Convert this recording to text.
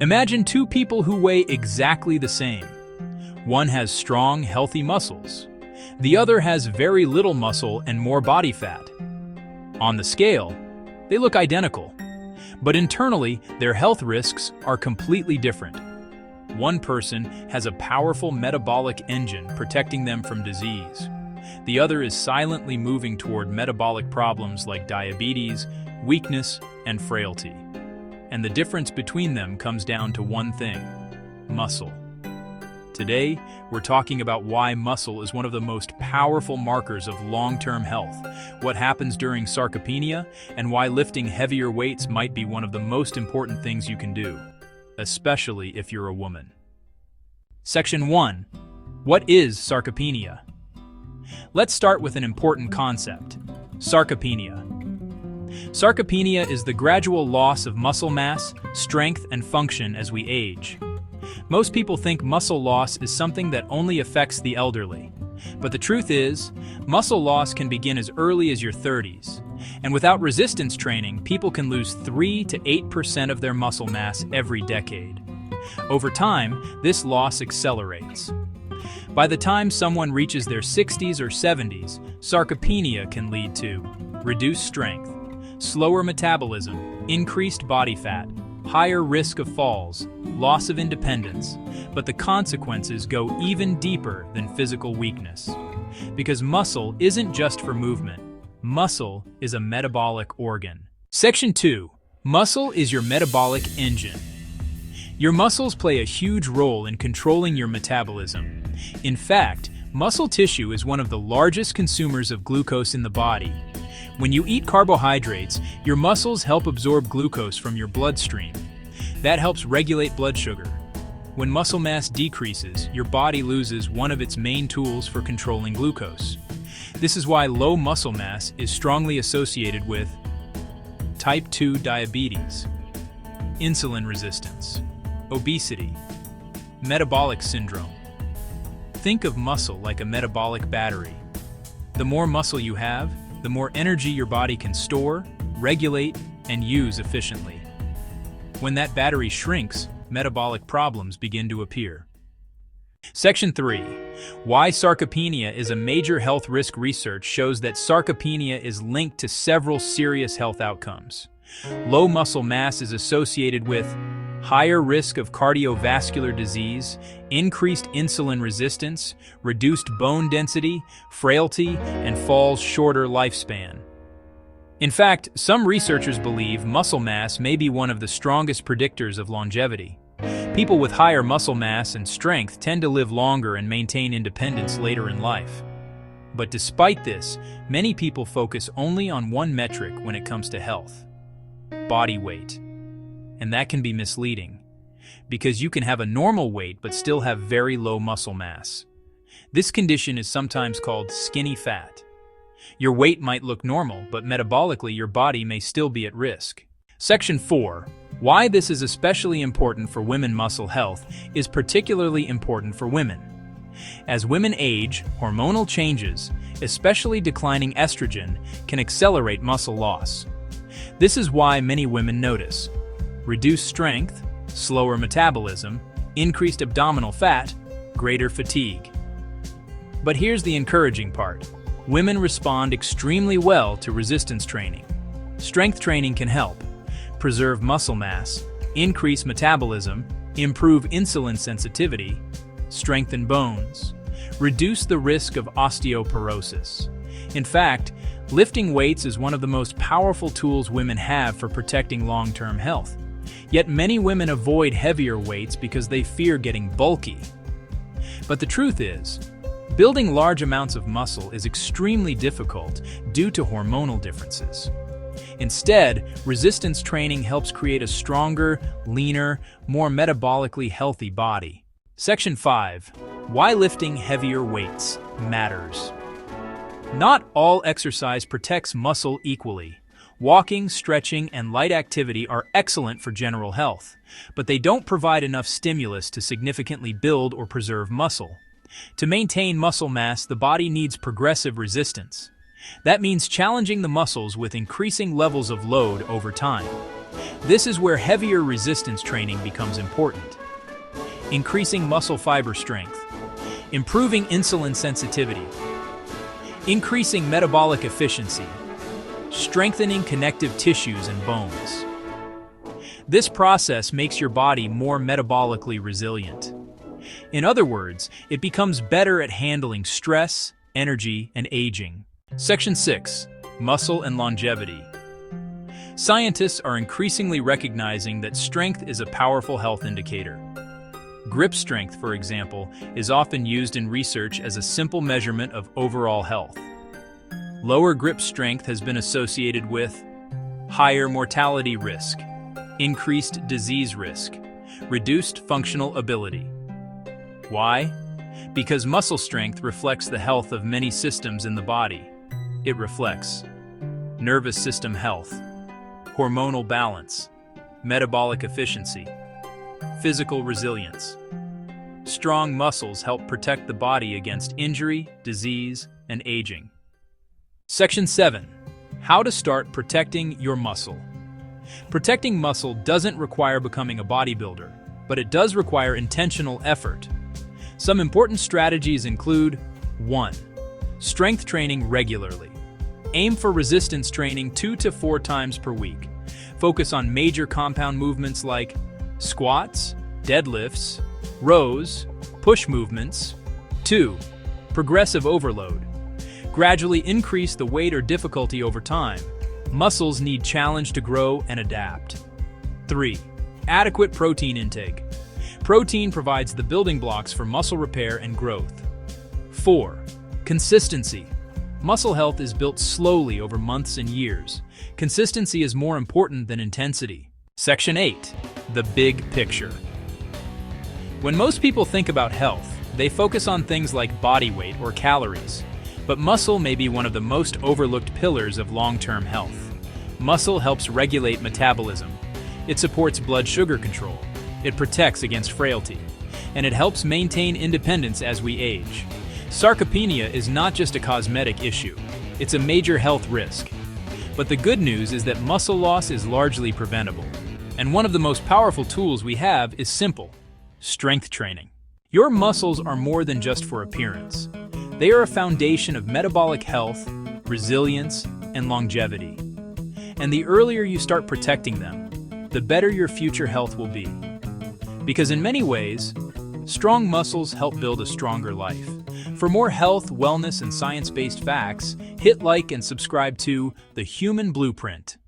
Imagine two people who weigh exactly the same. One has strong, healthy muscles. The other has very little muscle and more body fat. On the scale, they look identical. But internally, their health risks are completely different. One person has a powerful metabolic engine protecting them from disease. The other is silently moving toward metabolic problems like diabetes, weakness, and frailty. And the difference between them comes down to one thing: muscle. Today, we're talking about why muscle is one of the most powerful markers of long-term health, what happens during sarcopenia, and why lifting heavier weights might be one of the most important things you can do, especially if you're a woman. Section 1. What is sarcopenia? Let's start with an important concept: sarcopenia. Sarcopenia is the gradual loss of muscle mass, strength, and function as we age. Most people think muscle loss is something that only affects the elderly. But the truth is, muscle loss can begin as early as your 30s. And without resistance training, people can lose 3 to 8% of their muscle mass every decade. Over time, this loss accelerates. By the time someone reaches their 60s or 70s, sarcopenia can lead to reduced strength, slower metabolism, increased body fat, higher risk of falls, loss of independence, but the consequences go even deeper than physical weakness. Because muscle isn't just for movement. Muscle is a metabolic organ. Section 2. Muscle is your metabolic engine. Your muscles play a huge role in controlling your metabolism. In fact, muscle tissue is one of the largest consumers of glucose in the body. When you eat carbohydrates, your muscles help absorb glucose from your bloodstream. That helps regulate blood sugar. When muscle mass decreases, your body loses one of its main tools for controlling glucose. This is why low muscle mass is strongly associated with type 2 diabetes, insulin resistance, obesity, metabolic syndrome. Think of muscle like a metabolic battery. The more muscle you have, the more energy your body can store, regulate, and use efficiently. When that battery shrinks, metabolic problems begin to appear. Section 3. Why sarcopenia is a major health risk. Research shows that sarcopenia is linked to several serious health outcomes. Low muscle mass is associated with higher risk of cardiovascular disease, increased insulin resistance, reduced bone density, frailty, and falls shorter lifespan. In fact, some researchers believe muscle mass may be one of the strongest predictors of longevity. People with higher muscle mass and strength tend to live longer and maintain independence later in life. But despite this, many people focus only on one metric when it comes to health: body weight. And that can be misleading, because you can have a normal weight but still have very low muscle mass. This condition is sometimes called skinny fat. Your weight might look normal, but metabolically your body may still be at risk. Section 4. Why this is especially important for women. Muscle health is particularly important for women. As women age, hormonal changes, especially declining estrogen, can accelerate muscle loss. This is why many women notice reduced strength, slower metabolism, increased abdominal fat, greater fatigue. But here's the encouraging part. Women respond extremely well to resistance training. Strength training can help preserve muscle mass, increase metabolism, improve insulin sensitivity, strengthen bones, reduce the risk of osteoporosis. In fact, lifting weights is one of the most powerful tools women have for protecting long-term health. Yet many women avoid heavier weights because they fear getting bulky. But the truth is, building large amounts of muscle is extremely difficult due to hormonal differences. Instead, resistance training helps create a stronger, leaner, more metabolically healthy body. Section 5. Why lifting heavier weights matters. Not all exercise protects muscle equally. Walking, stretching, and light activity are excellent for general health, but they don't provide enough stimulus to significantly build or preserve muscle. To maintain muscle mass, the body needs progressive resistance. That means challenging the muscles with increasing levels of load over time. This is where heavier resistance training becomes important. Increasing muscle fiber strength, improving insulin sensitivity, increasing metabolic efficiency, strengthening connective tissues and bones. This process makes your body more metabolically resilient. In other words, it becomes better at handling stress, energy, and aging. Section 6. Muscle and longevity. Scientists are increasingly recognizing that strength is a powerful health indicator. Grip strength, for example, is often used in research as a simple measurement of overall health. Lower grip strength has been associated with higher mortality risk, increased disease risk, reduced functional ability. Why? Because muscle strength reflects the health of many systems in the body. It reflects nervous system health, hormonal balance, metabolic efficiency, physical resilience. Strong muscles help protect the body against injury, disease, and aging. Section 7. How to start protecting your muscle. Protecting muscle doesn't require becoming a bodybuilder, but it does require intentional effort. Some important strategies include 1. Strength training regularly. Aim for resistance training 2 to 4 times per week. Focus on major compound movements like squats, deadlifts, rows, push movements. 2. Progressive overload. Gradually increase the weight or difficulty over time. Muscles need challenge to grow and adapt. 3. Adequate protein intake. Protein provides the building blocks for muscle repair and growth. 4. Consistency. Muscle health is built slowly over months and years. Consistency is more important than intensity. Section 8. The big picture. When most people think about health, they focus on things like body weight or calories. But muscle may be one of the most overlooked pillars of long-term health. Muscle helps regulate metabolism. It supports blood sugar control. It protects against frailty. And it helps maintain independence as we age. Sarcopenia is not just a cosmetic issue. It's a major health risk. But the good news is that muscle loss is largely preventable. And one of the most powerful tools we have is simple: strength training. Your muscles are more than just for appearance. They are a foundation of metabolic health, resilience, and longevity. And the earlier you start protecting them, the better your future health will be. Because in many ways, strong muscles help build a stronger life. For more health, wellness, and science-based facts, hit like and subscribe to The Human Blueprint.